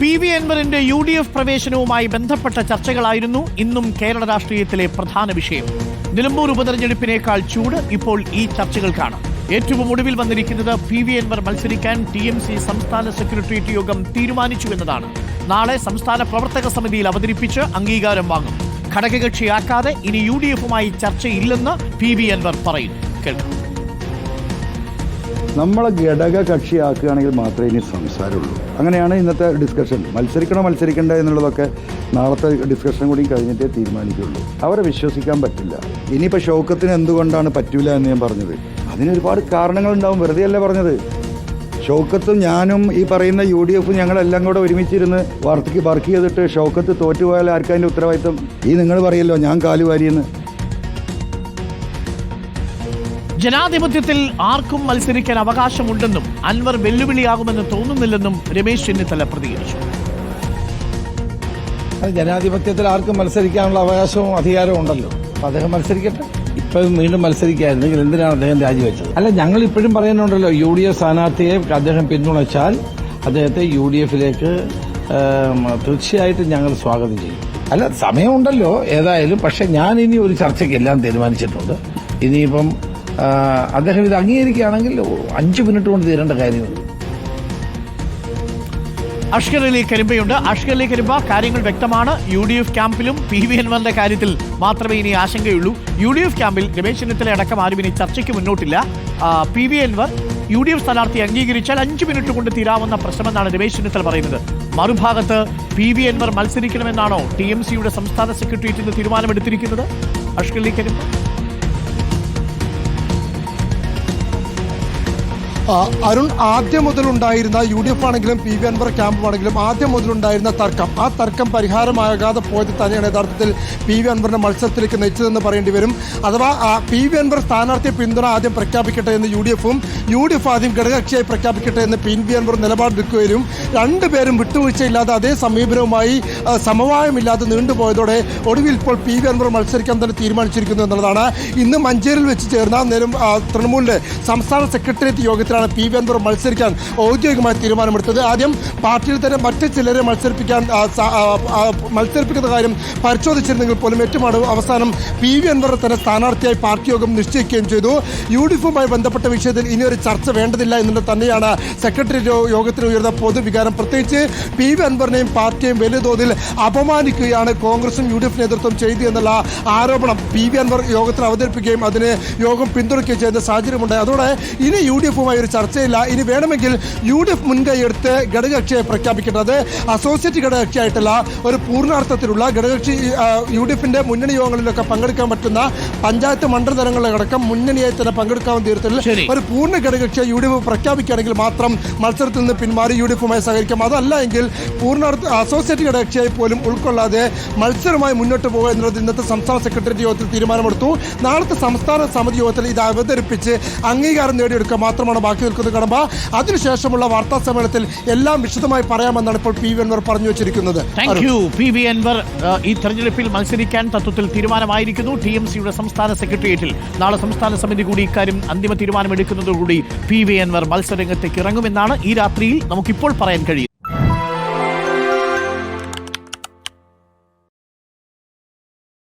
PV. അൻവറിന്റെ UDF പ്രവേശനവുമായി ബന്ധപ്പെട്ട ചർച്ചകളായിരുന്നു ഇന്നും കേരള രാഷ്ട്രീയത്തിലെ പ്രധാന വിഷയം. നിലമ്പൂർ ഉപതെരഞ്ഞെടുപ്പിനേക്കാൾ ചൂട് ഇപ്പോൾ ഈ ചർച്ചകൾക്കാണ്. ഏറ്റവും ഒടുവിൽ വന്നിരിക്കുന്നത് പി.വി. അൻവർ മത്സരിക്കാൻ TMC സംസ്ഥാന സെക്രട്ടേറിയറ്റ് യോഗം തീരുമാനിച്ചു എന്നതാണ്. നാളെ സംസ്ഥാന പ്രവർത്തക സമിതിയിൽ അവതരിപ്പിച്ച് അംഗീകാരം വാങ്ങും. ഘടകകക്ഷിയാക്കാതെ ഇനി UDFുമായി ചർച്ചയില്ലെന്ന് പി.വി. അൻവർ പറയുന്നു. കേൾക്കാം. നമ്മളെ ഘടക കക്ഷിയാക്കുകയാണെങ്കിൽ മാത്രമേ ഇനി സംസാരമുള്ളൂ. അങ്ങനെയാണ് ഇന്നത്തെ ഡിസ്കഷൻ. മത്സരിക്കണ്ട എന്നുള്ളതൊക്കെ നാളത്തെ ഡിസ്കഷൻ കൂടി കഴിഞ്ഞിട്ടേ തീരുമാനിക്കുള്ളൂ. അവരെ വിശ്വസിക്കാൻ പറ്റില്ല. ഇനിയിപ്പോൾ ഷൗക്കത്തിന് എന്തുകൊണ്ടാണ് പറ്റൂല എന്ന് ഞാൻ പറഞ്ഞത്, അതിനൊരുപാട് കാരണങ്ങളുണ്ടാവും. വെറുതെ അല്ല പറഞ്ഞത്. ഷൗക്കത്തും ഞാനും ഈ പറയുന്ന UDFും ഞങ്ങളെല്ലാം കൂടെ ഒരുമിച്ചിരുന്ന് വർക്ക് ചെയ്തിട്ട് ഷൗക്കത്ത് തോറ്റുപോയാൽ ആർക്കതിൻ്റെ ഉത്തരവാദിത്വം? ഈ നിങ്ങൾ പറയല്ലോ ഞാൻ കാലുവാരിയെന്ന്. ജനാധിപത്യത്തിൽ ആർക്കും മത്സരിക്കാൻ അവകാശമുണ്ടെന്നും അൻവർ വെല്ലുവിളിയാകുമെന്ന് തോന്നുന്നില്ലെന്നും രമേശ് ചെന്നിത്തല പ്രതികരിച്ചു. ജനാധിപത്യത്തിൽ ആർക്കും മത്സരിക്കാനുള്ള അവകാശവും അധികാരവും ഉണ്ടല്ലോ. അപ്പൊ അദ്ദേഹം മത്സരിക്കട്ടെ. ഇപ്പം വീണ്ടും മത്സരിക്കായിരുന്നെങ്കിൽ എന്തിനാണ് അദ്ദേഹം രാജിവെച്ചത്? അല്ല, ഞങ്ങൾ ഇപ്പോഴും പറയുന്നുണ്ടല്ലോ, UDF സ്ഥാനാർത്ഥിയെ അദ്ദേഹം പിന്തുണച്ചാൽ അദ്ദേഹത്തെ UDFിലേക്ക് തീർച്ചയായിട്ടും ഞങ്ങൾ സ്വാഗതം ചെയ്യും. അല്ല, സമയമുണ്ടല്ലോ ഏതായാലും. പക്ഷെ ഞാൻ ഇനി ഒരു ചർച്ചയ്ക്ക് എല്ലാം തീരുമാനിച്ചിട്ടുണ്ട്. ഇനിയിപ്പം അദ്ദേഹം ഇത് അംഗീകരിക്കുകയാണെങ്കിൽ 5 മിനിറ്റ് കൊണ്ട് തീരേണ്ട കാര്യമുള്ളൂ. അഷ്കർ അലി കരിമ്പയുണ്ട്. അഷ്കർ അലി കരിമ്പ, കാര്യങ്ങൾ വ്യക്തമാണ്. UDF ക്യാമ്പിലും പി.വി. അൻവറിന്റെ കാര്യത്തിൽ മാത്രമേ ഇനി ആശങ്കയുള്ളൂ. UDF ക്യാമ്പിൽ രമേശ് ചെന്നിത്തല അടക്കം ആരും ഇനി ചർച്ചയ്ക്ക് മുന്നോട്ടില്ല. പി.വി. അൻവർ UDF സ്ഥാനാർത്ഥി അംഗീകരിച്ചാൽ 5 മിനിറ്റ് കൊണ്ട് തീരാവുന്ന പ്രശ്നമെന്നാണ് രമേശ് ചെന്നിത്തല പറയുന്നത്. മറുഭാഗത്ത് പി.വി. അൻവർ മത്സരിക്കണമെന്നാണോ TMCയുടെ സംസ്ഥാന സെക്രട്ടേറിയറ്റ് ഇന്ന് തീരുമാനമെടുത്തിരിക്കുന്നത്? അഷ്കർ അലി കരിമ്പ. അരുൺ, ആദ്യം മുതലുണ്ടായിരുന്ന UDF ആണെങ്കിലും പി.വി. അൻവർ ക്യാമ്പുമാണെങ്കിലും ആദ്യം മുതലുണ്ടായിരുന്ന തർക്കം, ആ തർക്കം പരിഹാരമാകാതെ പോയത് തന്നെയാണ് യഥാർത്ഥത്തിൽ പി.വി. അൻവറിന്റെ മത്സരത്തിലേക്ക് നയിച്ചതെന്ന് പറയേണ്ടി വരും. അഥവാ പി.വി. അൻവർ സ്ഥാനാർത്ഥിയെ പിന്തുണ ആദ്യം പ്രഖ്യാപിക്കട്ടെ എന്ന് UDF ആദ്യം ഘടകകക്ഷിയായി പ്രഖ്യാപിക്കട്ടെ എന്ന് പി.വി. അൻവർ നിലപാടെടുക്കുകയും രണ്ടുപേരും വിട്ടുവീഴ്ചയില്ലാതെ അതേ സമീപനവുമായി സമവായമില്ലാതെ നീണ്ടുപോയതോടെ ഒടുവിൽ ഇപ്പോൾ പി.വി. അൻവർ മത്സരിക്കാൻ തന്നെ തീരുമാനിച്ചിരിക്കുന്നു എന്നുള്ളതാണ്. ഇന്ന് മഞ്ചേരിയിൽ വെച്ച് ചേർന്ന തൃണമൂലിന്റെ സംസ്ഥാന സെക്രട്ടേറിയറ്റ് യോഗത്തിൽ പി.വി. അൻവർ മത്സരിക്കാൻ ഔദ്യോഗികമായി തീരുമാനമെടുത്തത്. ആദ്യം പാർട്ടിയിൽ തന്നെ മറ്റ് ചിലരെ മത്സരിപ്പിക്കുന്ന കാര്യം പരിശോധിച്ചിരുന്നെങ്കിൽ പോലും ഏറ്റവും അവസാനം പി.വി. അൻവർ തന്നെ സ്ഥാനാർത്ഥിയായി പാർട്ടി യോഗം നിശ്ചയിക്കുകയും ചെയ്തു. UDFുമായി ബന്ധപ്പെട്ട വിഷയത്തിൽ ഇനിയൊരു ചർച്ച വേണ്ടതില്ല എന്നുള്ളത് തന്നെയാണ് സെക്രട്ടേറിയറ്റ് യോഗത്തിൽ ഉയർന്ന പൊതുവികാരം. പ്രത്യേകിച്ച് പി.വി. അൻവറിനെയും പാർട്ടിയെയും വലിയ തോതിൽ അപമാനിക്കുകയാണ് കോൺഗ്രസും UDF നേതൃത്വം ചെയ്തു എന്നുള്ള ആരോപണം പി.വി. അൻവർ യോഗത്തിൽ അവതരിപ്പിക്കുകയും അതിന് യോഗം പിന്തുണയ്ക്കുകയും ചെയ്യുന്ന സാഹചര്യമുണ്ടായി. അതോടെ ഇനി UDFുമായി ഒരു ചർച്ചയില്ല. ഇനി വേണമെങ്കിൽ UDF മുൻകൈയെടുത്ത് ഘടകകക്ഷിയെ പ്രഖ്യാപിക്കേണ്ടത് അസോസിയേറ്റ് ഘടകകക്ഷിയായിട്ടല്ല, ഒരു പൂർണ്ണാർത്ഥത്തിലുള്ള ഘടകകക്ഷി UDFിന്റെ മുന്നണി യോഗങ്ങളിലൊക്കെ പങ്കെടുക്കാൻ പറ്റുന്ന പഞ്ചായത്ത് മണ്ഡല തലങ്ങളിലടക്കം മുന്നണിയായി തന്നെ പങ്കെടുക്കാവുന്ന തരത്തിൽ ഒരു പൂർണ്ണ ഘടകകക്ഷിയെ UDF പ്രഖ്യാപിക്കുകയാണെങ്കിൽ മാത്രം മത്സരത്തിൽ നിന്ന് പിന്മാറി UDFുമായി സഹകരിക്കാം. അതല്ല എങ്കിൽ പൂർണ്ണാർത്ഥ അസോസിയേറ്റ് ഘടകകക്ഷിയായി പോലും ഉൾക്കൊള്ളാതെ മത്സരമായി മുന്നോട്ട് പോകുക എന്നുള്ളത് ഇന്നത്തെ സംസ്ഥാന സെക്രട്ടേറിയറ്റ് യോഗത്തിൽ തീരുമാനമെടുത്തു. നാളത്തെ സംസ്ഥാന സമിതി യോഗത്തിൽ ഇത് അവതരിപ്പിച്ച് അംഗീകാരം നേടിയെടുക്കുക മാത്രമാണ് ബാക്കി നിൽക്കുന്നത്. കടമ്പ അതിനുശേഷമുള്ള വാർത്താ സമ്മേളനത്തിൽ എല്ലാം വിശദമായി പറയാമെന്നാണ് ഇപ്പോൾ പി.വി. അൻവർ പറഞ്ഞു വെച്ചിരിക്കുന്നത്. പി.വി. അൻവർ ഈ തെരഞ്ഞെടുപ്പിൽ മത്സരിക്കാൻ തത്വത്തിൽ തീരുമാനമായിരിക്കുന്നു. TMCയുടെ സംസ്ഥാന സെക്രട്ടേറിയറ്റിൽ നാളെ സംസ്ഥാന സമിതി കൂടി ഇക്കാര്യം അന്തിമ തീരുമാനമെടുക്കുന്നതോടുകൂടി പി.വി. അൻവർ മത്സരരംഗത്തേക്ക് ഇറങ്ങുമെന്നാണ് ഈ രാത്രിയിൽ നമുക്കിപ്പോൾ പറയാൻ കഴിയും.